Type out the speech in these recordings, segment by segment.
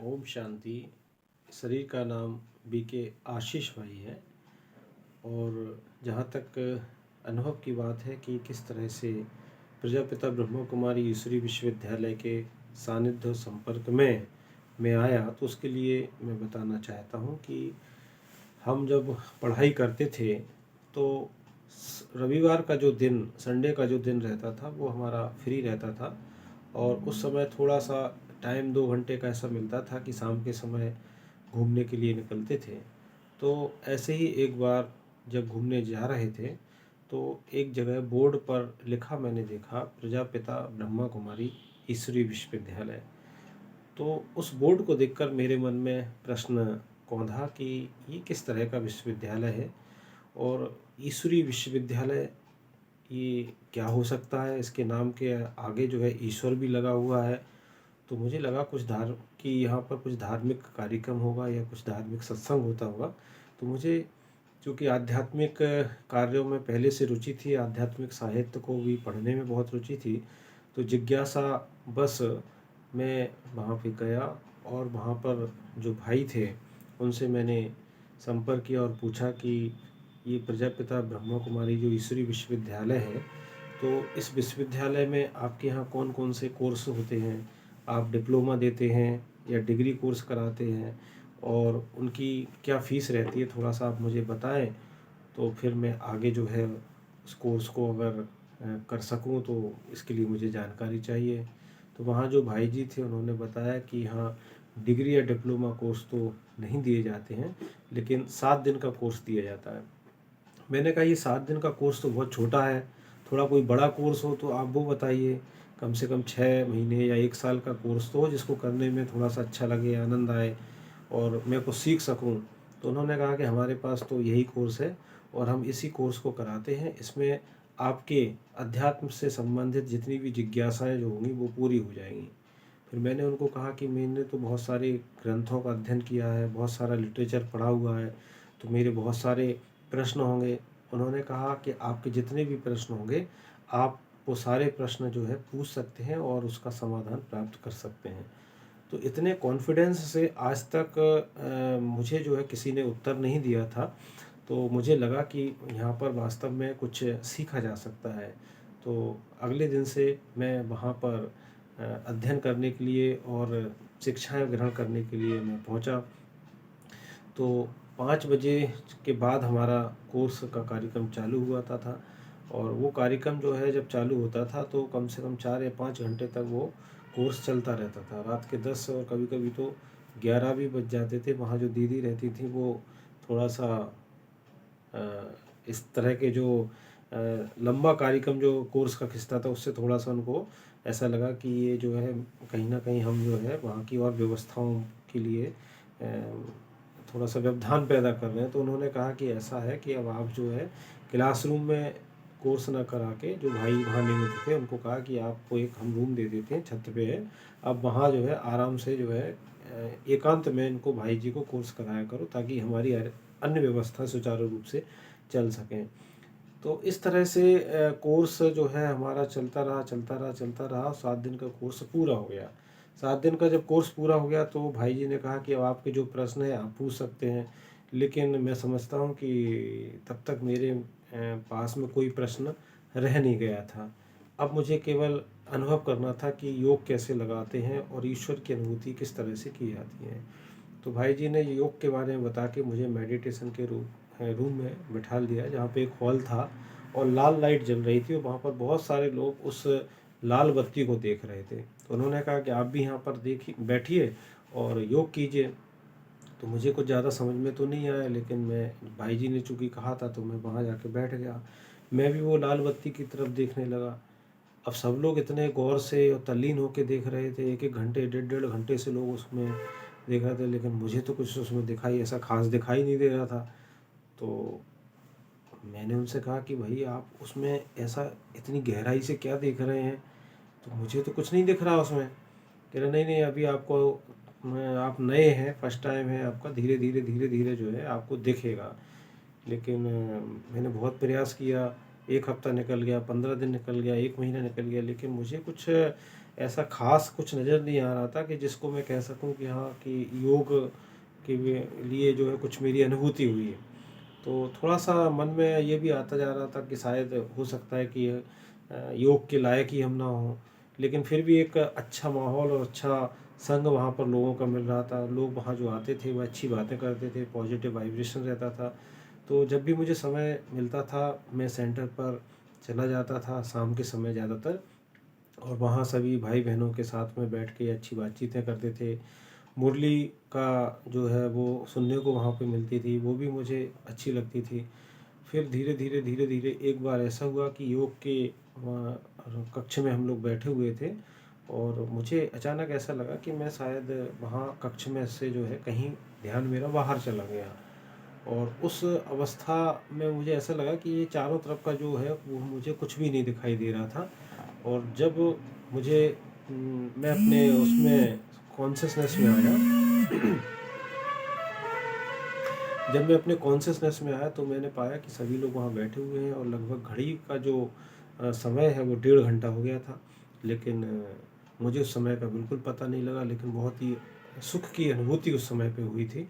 ओम शांति। शरीर का नाम बीके आशीष भाई है। और जहाँ तक अनुभव की बात है कि किस तरह से प्रजापिता ब्रह्मा कुमारी ईश्वरी विश्वविद्यालय के सानिध्य संपर्क में मैं आया, तो उसके लिए मैं बताना चाहता हूँ कि हम जब पढ़ाई करते थे तो रविवार का जो दिन, संडे का जो दिन रहता था वो हमारा फ्री रहता था। और उस समय थोड़ा सा टाइम 2 घंटे का ऐसा मिलता था कि शाम के समय घूमने के लिए निकलते थे। तो ऐसे ही एक बार जब घूमने जा रहे थे तो एक जगह बोर्ड पर लिखा मैंने देखा, प्रजापिता ब्रह्मा कुमारी ईश्वरी विश्वविद्यालय। तो उस बोर्ड को देखकर मेरे मन में प्रश्न कौंधा कि ये किस तरह का विश्वविद्यालय है और ईश्वरी विश्वविद्यालय ये क्या हो सकता है। इसके नाम के आगे जो है ईश्वर भी लगा हुआ है। तो मुझे लगा कि यहाँ पर कुछ धार्मिक कार्यक्रम होगा या कुछ धार्मिक सत्संग होता होगा। तो मुझे चूँकि आध्यात्मिक कार्यों में पहले से रुचि थी, आध्यात्मिक साहित्य को भी पढ़ने में बहुत रुचि थी, तो जिज्ञासा बस मैं वहाँ पे गया और वहाँ पर जो भाई थे उनसे मैंने संपर्क किया और पूछा कि ये प्रजापिता ब्रह्मा कुमारी जो ईश्वरी विश्वविद्यालय है, तो इस विश्वविद्यालय में आपके यहाँ कौन कौन से कोर्स होते हैं, आप डिप्लोमा देते हैं या डिग्री कोर्स कराते हैं, और उनकी क्या फ़ीस रहती है, थोड़ा सा आप मुझे बताएं। तो फिर मैं आगे जो है उस कोर्स को अगर कर सकूं तो इसके लिए मुझे जानकारी चाहिए। तो वहाँ जो भाई जी थे उन्होंने बताया कि हाँ, डिग्री या डिप्लोमा कोर्स तो नहीं दिए जाते हैं, लेकिन 7 दिन का कोर्स दिया जाता है। मैंने कहा ये 7 दिन का कोर्स तो बहुत छोटा है, थोड़ा कोई बड़ा कोर्स हो तो आप वो बताइए। कम से कम 6 महीने या 1 साल का कोर्स तो हो जिसको करने में थोड़ा सा अच्छा लगे, आनंद आए और मैं कुछ सीख सकूं। तो उन्होंने कहा कि हमारे पास तो यही कोर्स है और हम इसी कोर्स को कराते हैं। इसमें आपके अध्यात्म से संबंधित जितनी भी जिज्ञासाएं जो होंगी वो पूरी हो जाएंगी। फिर मैंने उनको कहा कि मैंने तो बहुत सारे ग्रंथों का अध्ययन किया है, बहुत सारा लिटरेचर पढ़ा हुआ है, तो मेरे बहुत सारे प्रश्न होंगे। उन्होंने कहा कि आपके जितने भी प्रश्न होंगे आप वो सारे प्रश्न जो है पूछ सकते हैं और उसका समाधान प्राप्त कर सकते हैं। तो इतने कॉन्फिडेंस से आज तक मुझे जो है किसी ने उत्तर नहीं दिया था। तो मुझे लगा कि यहाँ पर वास्तव में कुछ सीखा जा सकता है। तो अगले दिन से मैं वहाँ पर अध्ययन करने के लिए और शिक्षाएं ग्रहण करने के लिए मैं पहुँचा। तो 5 बजे के बाद हमारा कोर्स का कार्यक्रम चालू हुआ था और वो कार्यक्रम जो है जब चालू होता था तो कम से कम 4 या 5 घंटे तक वो कोर्स चलता रहता था। रात के 10 और कभी कभी तो 11 भी बज जाते थे। वहाँ जो दीदी रहती थी वो थोड़ा सा इस तरह के जो लंबा कार्यक्रम जो कोर्स का खिंचता था उससे थोड़ा सा उनको ऐसा लगा कि ये जो है कहीं ना कहीं हम जो है वहाँ की और व्यवस्थाओं के लिए थोड़ा सा व्यवधान पैदा कर रहे हैं। तो उन्होंने कहा कि ऐसा है कि अब आप जो है क्लासरूम में कोर्स ना करा के, जो भाई वहाँ नियमित थे उनको कहा कि आपको एक हम रूम दे देते हैं, छत पे है, अब वहाँ जो है आराम से जो है एकांत में इनको भाई जी को कोर्स कराया करो ताकि हमारी अन्य व्यवस्था सुचारू रूप से चल सकें। तो इस तरह से कोर्स जो है हमारा चलता रहा। 7 दिन का कोर्स पूरा हो गया। 7 दिन का जब कोर्स पूरा हो गया तो भाई जी ने कहा कि अब आपके जो प्रश्न है आप पूछ सकते हैं। लेकिन मैं समझता हूँ कि तब तक मेरे पास में कोई प्रश्न रह नहीं गया था। अब मुझे केवल अनुभव करना था कि योग कैसे लगाते हैं और ईश्वर की अनुभूति किस तरह से की जाती है। तो भाई जी ने योग के बारे में बता के मुझे मेडिटेशन के रूम में बिठा दिया, जहाँ पे एक हॉल था और लाल लाइट जल रही थी और वहाँ पर बहुत सारे लोग उस लाल बत्ती को देख रहे थे। तो उन्होंने कहा कि आप भी यहाँ पर देखिए, बैठिए और योग कीजिए। तो मुझे कुछ ज़्यादा समझ में तो नहीं आया, लेकिन मैं, भाई जी ने चूँकि कहा था तो मैं वहाँ जाके बैठ गया। मैं भी वो लाल बत्ती की तरफ देखने लगा। अब सब लोग इतने गौर से और तल्लीन होकर देख रहे थे, 1-1 घंटे 1.5-1.5 घंटे से लोग उसमें देख रहे थे, लेकिन मुझे तो कुछ उसमें दिखाई ऐसा खास दिखाई नहीं दे रहा था। तो मैंने उनसे कहा कि भाई आप उसमें ऐसा इतनी गहराई से क्या देख रहे हैं। तो मुझे तो कुछ नहीं दिख रहा उसमें। कह रहे नहीं नहीं, अभी आपको, आप नए हैं, फर्स्ट टाइम है आपका, धीरे धीरे जो है आपको दिखेगा। लेकिन मैंने बहुत प्रयास किया। 1 हफ्ता निकल गया, 15 दिन निकल गया, 1 महीना निकल गया, लेकिन मुझे कुछ ऐसा ख़ास कुछ नज़र नहीं आ रहा था कि जिसको मैं कह सकूं कि हाँ कि योग के लिए जो है कुछ मेरी अनुभूति हुई है। तो थोड़ा-सा मन में ये भी आता जा रहा था कि शायद हो सकता है कि योग के लायक ही हम ना हों। लेकिन फिर भी एक अच्छा माहौल और अच्छा संग वहाँ पर लोगों का मिल रहा था। लोग वहाँ जो आते थे वो अच्छी बातें करते थे, पॉजिटिव वाइब्रेशन रहता था। तो जब भी मुझे समय मिलता था, मैं सेंटर पर चला जाता था शाम के समय ज़्यादातर, और वहाँ सभी भाई-बहनों के साथ में बैठ के अच्छी बातचीतें करते थे। मुरली का जो है वो सुनने को वहाँ पे मिलती थी, वो भी मुझे अच्छी लगती थी। फिर धीरे-धीरे एक बार ऐसा हुआ कि योग के कक्ष में हम लोग बैठे हुए थे, और मुझे अचानक ऐसा लगा कि मैं शायद वहाँ कक्ष में से जो है कहीं ध्यान मेरा बाहर चला गया। और उस अवस्था में मुझे ऐसा लगा कि ये चारों तरफ का जो है वो मुझे कुछ भी नहीं दिखाई दे रहा था। और जब मुझे मैं अपने उसमें कॉन्शसनेस में आया जब मैं अपने कॉन्शसनेस में आया तो मैंने पाया कि सभी लोग वहाँ बैठे हुए हैं, और लगभग घड़ी का जो समय है वो 1.5 घंटा हो गया था। लेकिन मुझे उस समय का बिल्कुल पता नहीं लगा, लेकिन बहुत ही सुख की अनुभूति उस समय पे हुई थी।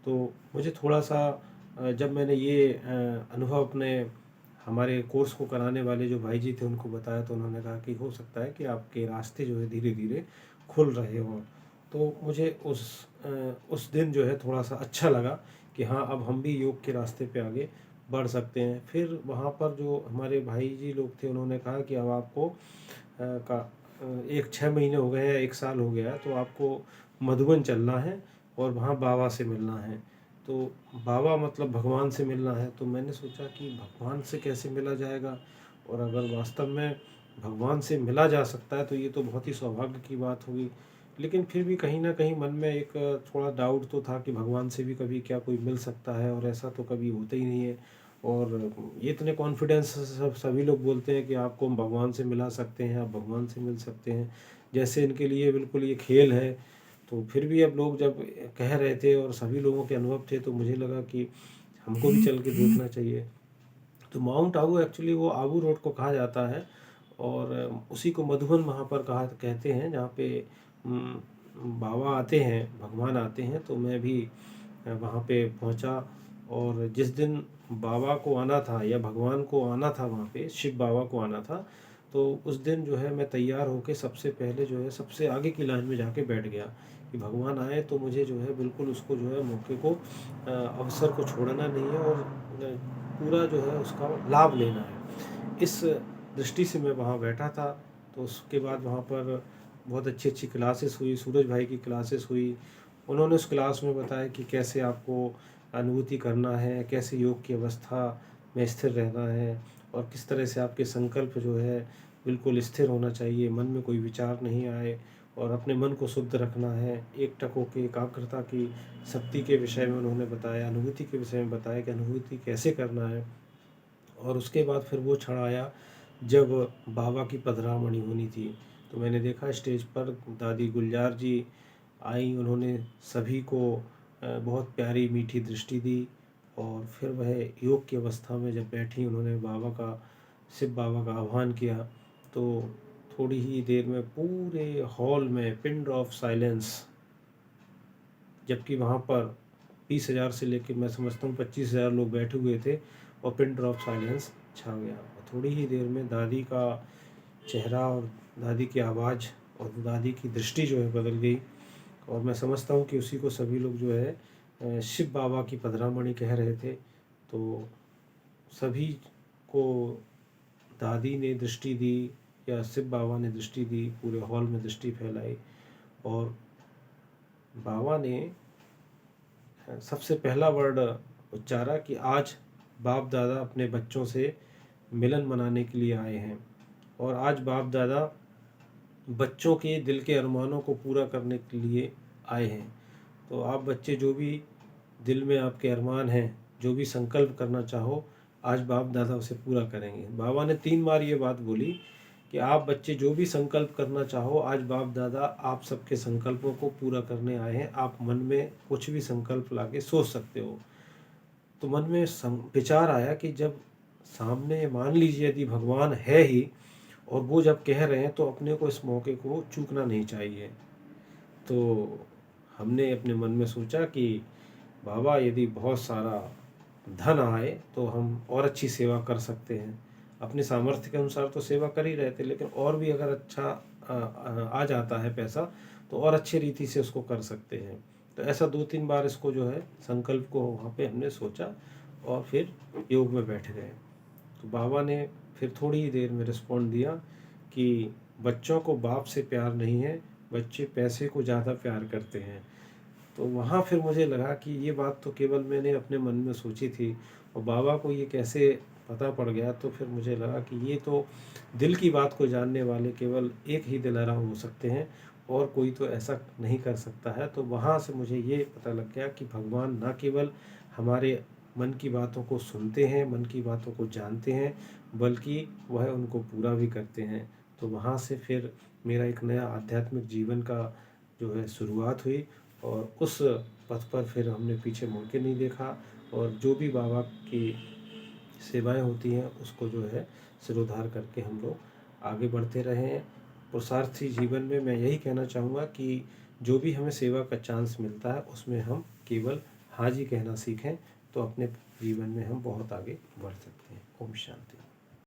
तो मुझे थोड़ा-सा जब मैंने ये अनुभव अपने हमारे कोर्स को कराने वाले जो भाई जी थे उनको बताया, तो उन्होंने कहा कि हो सकता है कि आपके रास्ते जो है धीरे-धीरे खुल रहे हों। तो मुझे उस दिन जो है थोड़ा-सा अच्छा लगा कि हाँ, अब हम भी योग के रास्ते पे आगे बढ़ सकते हैं। फिर वहाँ पर जो हमारे भाई जी लोग थे उन्होंने कहा कि अब आपको एक 6 महीने हो गए हैं, 1 साल हो गया है, तो आपको मधुबन चलना है और वहाँ बाबा से मिलना है। तो बाबा मतलब भगवान से मिलना है। तो मैंने सोचा कि भगवान से कैसे मिला जाएगा, और अगर वास्तव में भगवान से मिला जा सकता है तो ये तो बहुत ही सौभाग्य की बात होगी। लेकिन फिर भी कहीं न कहीं मन में एक थोड़ा डाउट तो था कि भगवान से भी कभी क्या कोई मिल सकता है, और ऐसा तो कभी होता ही नहीं है। और ये इतने कॉन्फिडेंस से सभी लोग बोलते हैं कि आपको हम भगवान से मिला सकते हैं, आप भगवान से मिल सकते हैं, जैसे इनके लिए बिल्कुल ये खेल है। तो फिर भी अब लोग जब कह रहे थे और सभी लोगों के अनुभव थे, तो मुझे लगा कि हमको भी चल के देखना चाहिए। तो माउंट आबू एक्चुअली वो आबू रोड को कहा जाता है, और उसी को मधुबन वहाँ पर कहा कहते हैं, जहाँ पे उम, बाबा आते हैं, भगवान आते हैं। तो मैं भी वहाँ पे पहुँचा, और जिस दिन बाबा को आना था या भगवान को आना था, वहाँ पे शिव बाबा को आना था, तो उस दिन जो है मैं तैयार होके सबसे पहले जो है सबसे आगे की लाइन में जाके बैठ गया कि भगवान आए तो मुझे जो है बिल्कुल उसको जो है मौके को अवसर को छोड़ना नहीं है, और पूरा जो है उसका लाभ लेना है। इस दृष्टि से मैं वहाँ बैठा था। तो उसके बाद वहाँ पर बहुत अच्छी-अच्छी क्लासेस हुई, सूरज भाई की क्लासेस हुई। उन्होंने उस क्लास में बताया कि कैसे आपको अनुभूति करना है, कैसे योग की अवस्था में स्थिर रहना है, और किस तरह से आपके संकल्प जो है बिल्कुल स्थिर होना चाहिए, मन में कोई विचार नहीं आए, और अपने मन को शुद्ध रखना है। एकटक होके एकाग्रता की शक्ति के विषय में उन्होंने बताया, अनुभूति के विषय में बताया कि अनुभूति कैसे करना है। और उसके बाद फिर वो क्षण आया जब बाबा की पधरामणि होनी थी। तो मैंने देखा स्टेज पर दादी गुलजार जी आईं, उन्होंने सभी को बहुत प्यारी मीठी दृष्टि दी, और फिर वह योग की अवस्था में जब बैठी, उन्होंने शिव बाबा का आह्वान किया। तो थोड़ी ही देर में पूरे हॉल में पिन ड्रॉप साइलेंस, जबकि वहाँ पर 20,000 से लेके मैं समझता हूँ 25,000 लोग बैठे हुए थे, और पिन ड्रॉप साइलेंस छा गया। और थोड़ी ही देर में दादी का चेहरा और दादी की आवाज़ और दादी की दृष्टि जो है बदल गई, और मैं समझता हूँ कि उसी को सभी लोग जो है शिव बाबा की पधरामणि कह रहे थे। तो सभी को दादी ने दृष्टि दी या शिव बाबा ने दृष्टि दी, पूरे हॉल में दृष्टि फैलाई, और बाबा ने सबसे पहला वर्ड उच्चारा कि आज बाप दादा अपने बच्चों से मिलन मनाने के लिए आए हैं, और आज बाप दादा बच्चों के दिल के अरमानों को पूरा करने के लिए आए हैं। तो आप बच्चे जो भी दिल में आपके अरमान हैं, जो भी संकल्प करना चाहो, आज बाप दादा उसे पूरा करेंगे। बाबा ने 3 बार ये बात बोली कि आप बच्चे जो भी संकल्प करना चाहो, आज बाप दादा आप सबके संकल्पों को पूरा करने आए हैं। आप मन में कुछ भी संकल्प लाके सोच सकते हो। तो मन में विचार आया कि जब सामने मान लीजिए यदि भगवान है ही, और वो जब कह रहे हैं तो अपने को इस मौके को चूकना नहीं चाहिए। तो हमने अपने मन में सोचा कि बाबा यदि बहुत सारा धन आए तो हम और अच्छी सेवा कर सकते हैं। अपने सामर्थ्य के अनुसार तो सेवा कर ही रहे थे, लेकिन और भी अगर अच्छा आ जाता है पैसा तो और अच्छी रीति से उसको कर सकते हैं। तो ऐसा 2-3 बार इसको जो है संकल्प को वहाँ पे हमने सोचा और फिर योग में बैठ गए। तो बाबा ने फिर थोड़ी ही देर में रिस्पॉन्ड दिया कि बच्चों को बाप से प्यार नहीं है, बच्चे पैसे को ज़्यादा प्यार करते हैं। तो वहाँ फिर मुझे लगा कि ये बात तो केवल मैंने अपने मन में सोची थी और बाबा को ये कैसे पता पड़ गया। तो फिर मुझे लगा कि ये तो दिल की बात को जानने वाले केवल एक ही दिलाराम हो सकते हैं और कोई तो ऐसा नहीं कर सकता है। तो वहाँ से मुझे ये पता लग गया कि भगवान ना केवल हमारे मन की बातों को सुनते हैं, मन की बातों को जानते हैं, बल्कि वह उनको पूरा भी करते हैं। तो वहाँ से फिर मेरा एक नया आध्यात्मिक जीवन का जो है शुरुआत हुई और उस पथ पर फिर हमने पीछे मुड़ के नहीं देखा और जो भी बाबा की सेवाएं होती हैं उसको जो है सिरोधार करके हम लोग आगे बढ़ते रहे हैं। पुरुषार्थी जीवन में मैं यही कहना चाहूँगा कि जो भी हमें सेवा का चांस मिलता है उसमें हम केवल हाँ जी कहना सीखें तो अपने जीवन में हम बहुत आगे बढ़ सकते हैं। ओम शांति।